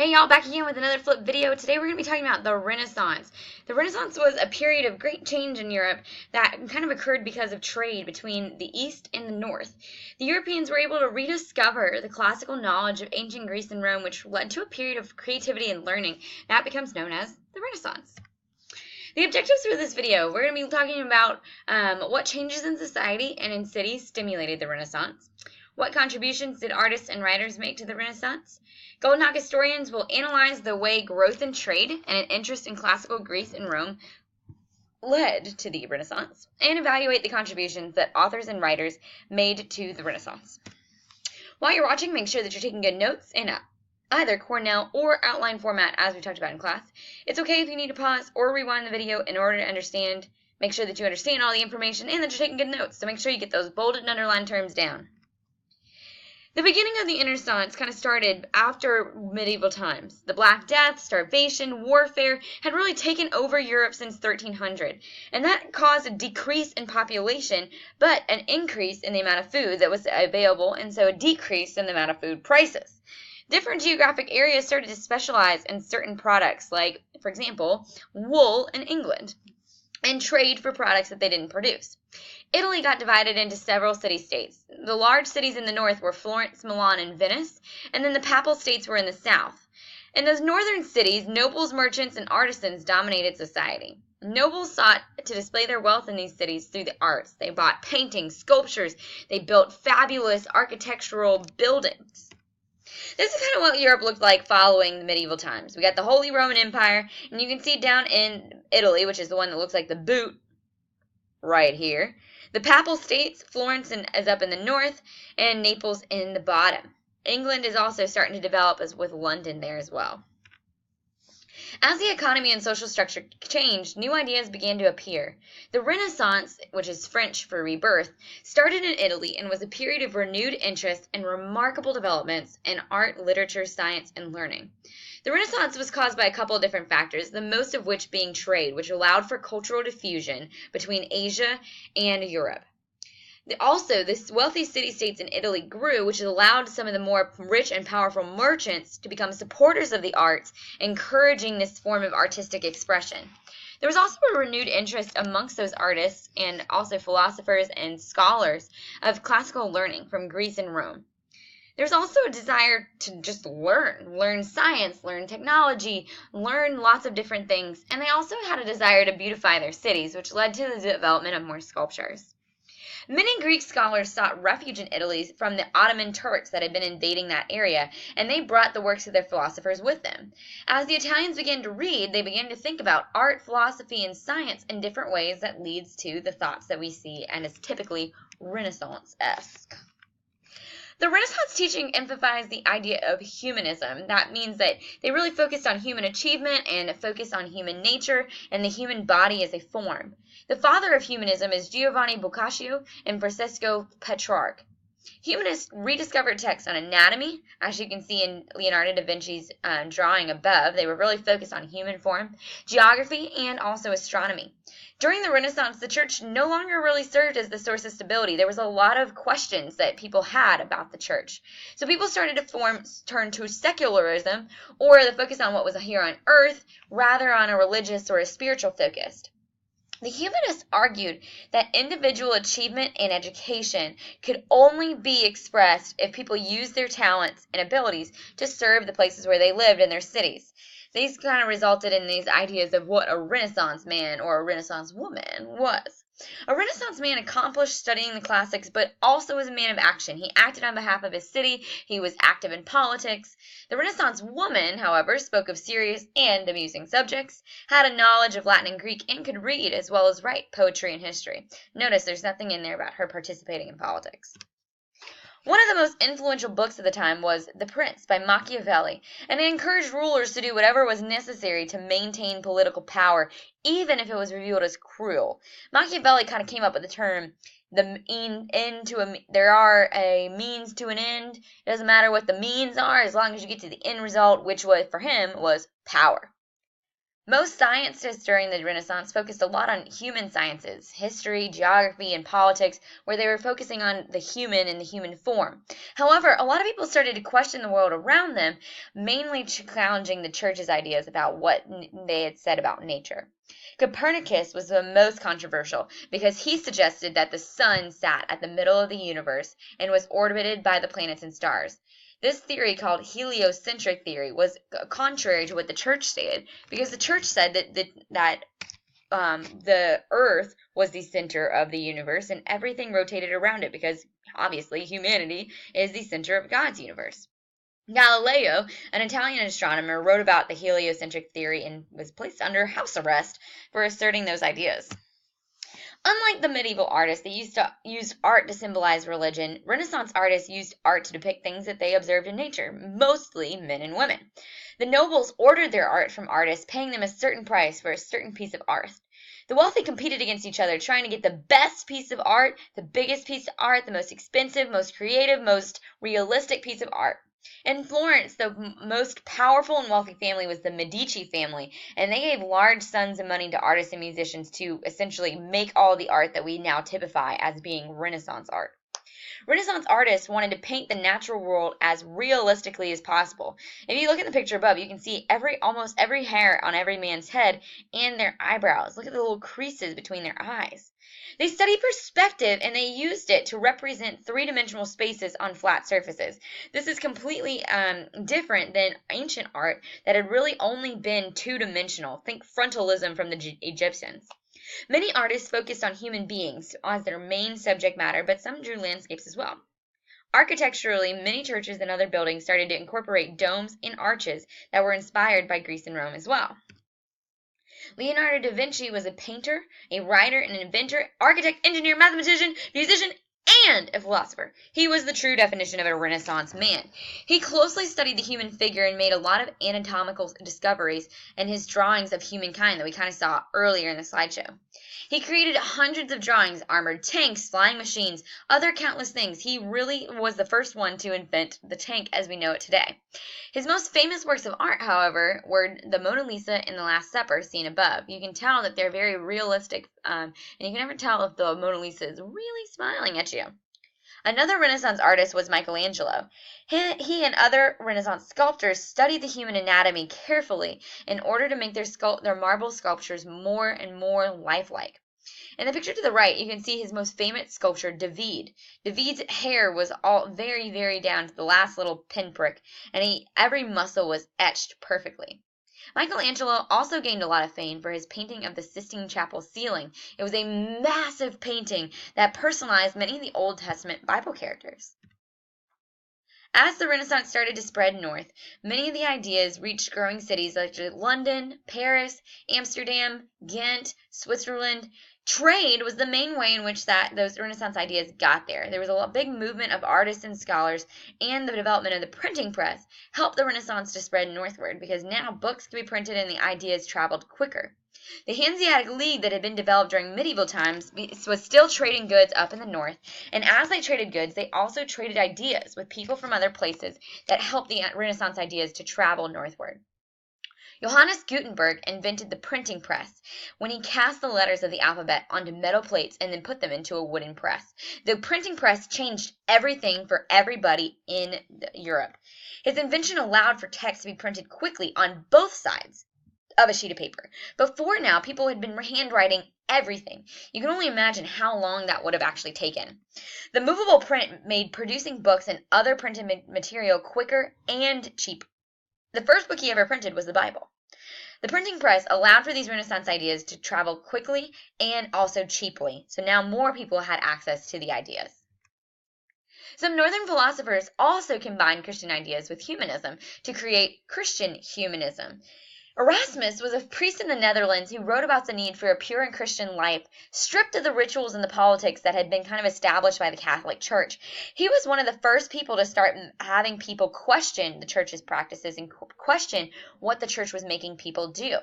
Hey y'all, back again with another flip video. Today we're going to be talking about the Renaissance. The Renaissance was a period of great change in Europe that kind of occurred because of trade between the East and the North. The Europeans were able to rediscover the classical knowledge of ancient Greece and Rome, which led to a period of creativity and learning that becomes known as the Renaissance. The objectives for this video, we're going to be talking about what changes in society and in cities stimulated the Renaissance. What contributions did artists and writers make to the Renaissance? Golden Hawk historians will analyze the way growth in trade and an interest in classical Greece and Rome led to the Renaissance, and evaluate the contributions that authors and writers made to the Renaissance. While you're watching, make sure that you're taking good notes in either Cornell or outline format as we talked about in class. It's okay if you need to pause or rewind the video in order to understand. Make sure that you understand all the information and that you're taking good notes, so make sure you get those bolded and underlined terms down. The beginning of the Renaissance kind of started after medieval times. The Black Death, starvation, warfare had really taken over Europe since 1300, and that caused a decrease in population, but an increase in the amount of food that was available, and so a decrease in the amount of food prices. Different geographic areas started to specialize in certain products, like, for example, wool in England, and trade for products that they didn't produce. Italy got divided into several city-states. The large cities in the north were Florence, Milan, and Venice, and then the papal states were in the south. In those northern cities, nobles, merchants, and artisans dominated society. Nobles sought to display their wealth in these cities through the arts. They bought paintings, sculptures, they built fabulous architectural buildings. This is kind of what Europe looked like following the medieval times. We got the Holy Roman Empire, and you can see down in Italy, which is the one that looks like the boot right here. The Papal States, Florence is up in the north, and Naples in the bottom. England is also starting to develop with London there as well. As the economy and social structure changed, new ideas began to appear. The Renaissance, which is French for rebirth, started in Italy and was a period of renewed interest and remarkable developments in art, literature, science, and learning. The Renaissance was caused by a couple of different factors, the most of which being trade, which allowed for cultural diffusion between Asia and Europe. Also, the wealthy city-states in Italy grew, which allowed some of the more rich and powerful merchants to become supporters of the arts, encouraging this form of artistic expression. There was also a renewed interest amongst those artists and also philosophers and scholars of classical learning from Greece and Rome. There's also a desire to just learn science, learn technology, learn lots of different things, and they also had a desire to beautify their cities, which led to the development of more sculptures. Many Greek scholars sought refuge in Italy from the Ottoman Turks that had been invading that area, and they brought the works of their philosophers with them. As the Italians began to read, they began to think about art, philosophy, and science in different ways that leads to the thoughts that we see and is typically Renaissance-esque. The Renaissance teaching emphasized the idea of humanism. That means that they really focused on human achievement and focused on human nature and the human body as a form. The father of humanism is Giovanni Boccaccio and Francesco Petrarch. Humanists rediscovered texts on anatomy, as you can see in Leonardo da Vinci's drawing above. They were really focused on human form, geography, and also astronomy. During the Renaissance, the church no longer really served as the source of stability. There was a lot of questions that people had about the church. So people started to turn to secularism, or the focus on what was here on earth, rather on a religious or a spiritual focus. The humanists argued that individual achievement and education could only be expressed if people used their talents and abilities to serve the places where they lived in their cities. These kind of resulted in these ideas of what a Renaissance man or a Renaissance woman was. A Renaissance man accomplished studying the classics, but also was a man of action. He acted on behalf of his city. He was active in politics. The Renaissance woman, however, spoke of serious and amusing subjects, had a knowledge of Latin and Greek, and could read as well as write poetry and history. Notice there's nothing in there about her participating in politics. One of the most influential books of the time was The Prince by Machiavelli, and it encouraged rulers to do whatever was necessary to maintain political power, even if it was revealed as cruel. Machiavelli kind of came up with the term, there are a means to an end. It doesn't matter what the means are, as long as you get to the end result, which was, for him, was power. Most scientists during the Renaissance focused a lot on human sciences, history, geography, and politics, where they were focusing on the human and the human form. However, a lot of people started to question the world around them, mainly challenging the church's ideas about what they had said about nature. Copernicus was the most controversial because he suggested that the sun sat at the middle of the universe and was orbited by the planets and stars. This theory, called heliocentric theory, was contrary to what the church stated, because the church said that the earth was the center of the universe and everything rotated around it, because obviously humanity is the center of God's universe. Galileo, an Italian astronomer, wrote about the heliocentric theory and was placed under house arrest for asserting those ideas. Unlike the medieval artists that used art to symbolize religion, Renaissance artists used art to depict things that they observed in nature, mostly men and women. The nobles ordered their art from artists, paying them a certain price for a certain piece of art. The wealthy competed against each other, trying to get the best piece of art, the biggest piece of art, the most expensive, most creative, most realistic piece of art. In Florence, the most powerful and wealthy family was the Medici family, and they gave large sums of money to artists and musicians to essentially make all the art that we now typify as being Renaissance art. Renaissance artists wanted to paint the natural world as realistically as possible. If you look at the picture above, you can see almost every hair on every man's head and their eyebrows. Look at the little creases between their eyes. They studied perspective, and they used it to represent three-dimensional spaces on flat surfaces. This is completely different than ancient art that had really only been two-dimensional. Think frontalism from the Egyptians. Many artists focused on human beings as their main subject matter, but some drew landscapes as well. Architecturally, many churches and other buildings started to incorporate domes and arches that were inspired by Greece and Rome as well. Leonardo da Vinci was a painter, a writer, an inventor, architect, engineer, mathematician, musician, and a philosopher. He was the true definition of a Renaissance man. He closely studied the human figure and made a lot of anatomical discoveries in his drawings of humankind that we kind of saw earlier in the slideshow. He created hundreds of drawings, armored tanks, flying machines, other countless things. He really was the first one to invent the tank as we know it today. His most famous works of art, however, were the Mona Lisa and the Last Supper, seen above. You can tell that they're very realistic, and you can never tell if the Mona Lisa is really smiling at you. Another Renaissance artist was Michelangelo. He and other Renaissance sculptors studied the human anatomy carefully in order to make their marble sculptures more and more lifelike. In the picture to the right, you can see his most famous sculpture, David. David's hair was all very, very down to the last little pinprick, and every muscle was etched perfectly. Michelangelo also gained a lot of fame for his painting of the Sistine Chapel ceiling. It was a massive painting that personalized many of the Old Testament Bible characters. As the Renaissance started to spread north, many of the ideas reached growing cities like London, Paris, Amsterdam, Ghent, Switzerland. Trade was the main way in which those Renaissance ideas got there. There was a big movement of artists and scholars, and the development of the printing press helped the Renaissance to spread northward, because now books could be printed and the ideas traveled quicker. The Hanseatic League that had been developed during medieval times was still trading goods up in the north, and as they traded goods, they also traded ideas with people from other places that helped the Renaissance ideas to travel northward. Johannes Gutenberg invented the printing press when he cast the letters of the alphabet onto metal plates and then put them into a wooden press. The printing press changed everything for everybody in Europe. His invention allowed for text to be printed quickly on both sides of a sheet of paper. Before now, people had been handwriting everything. You can only imagine how long that would have actually taken. The movable print made producing books and other printed material quicker and cheaper. The first book he ever printed was the Bible. The printing press allowed for these Renaissance ideas to travel quickly and also cheaply, so now more people had access to the ideas. Some northern philosophers also combined Christian ideas with humanism to create Christian humanism. Erasmus was a priest in the Netherlands who wrote about the need for a pure and Christian life, stripped of the rituals and the politics that had been kind of established by the Catholic Church. He was one of the first people to start having people question the church's practices and question what the church was making people do.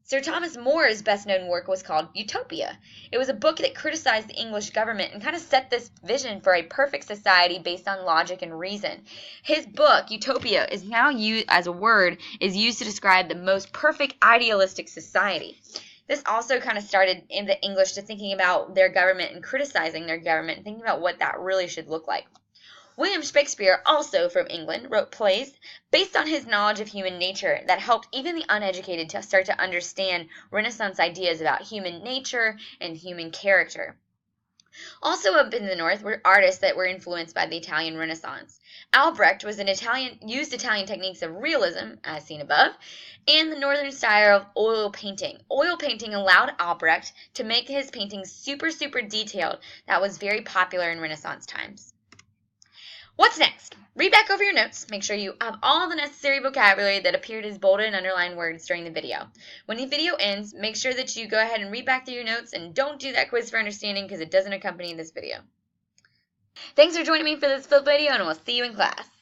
Sir Thomas More's best-known work was called Utopia. It was a book that criticized the English government and kind of set this vision for a perfect society based on logic and reason. His book, Utopia, is now used as a word is used to describe the most perfect idealistic society. This also kind of started in the English to thinking about their government and criticizing their government and thinking about what that really should look like. William Shakespeare, also from England, wrote plays based on his knowledge of human nature that helped even the uneducated to start to understand Renaissance ideas about human nature and human character. Also up in the north were artists that were influenced by the Italian Renaissance. Albrecht used Italian techniques of realism, as seen above, and the northern style of oil painting. Oil painting allowed Albrecht to make his paintings super detailed that was very popular in Renaissance times. What's next? Read back over your notes. Make sure you have all the necessary vocabulary that appeared as bolded and underlined words during the video. When the video ends, make sure that you go ahead and read back through your notes and don't do that quiz for understanding because it doesn't accompany this video. Thanks for joining me for this video, and we'll see you in class.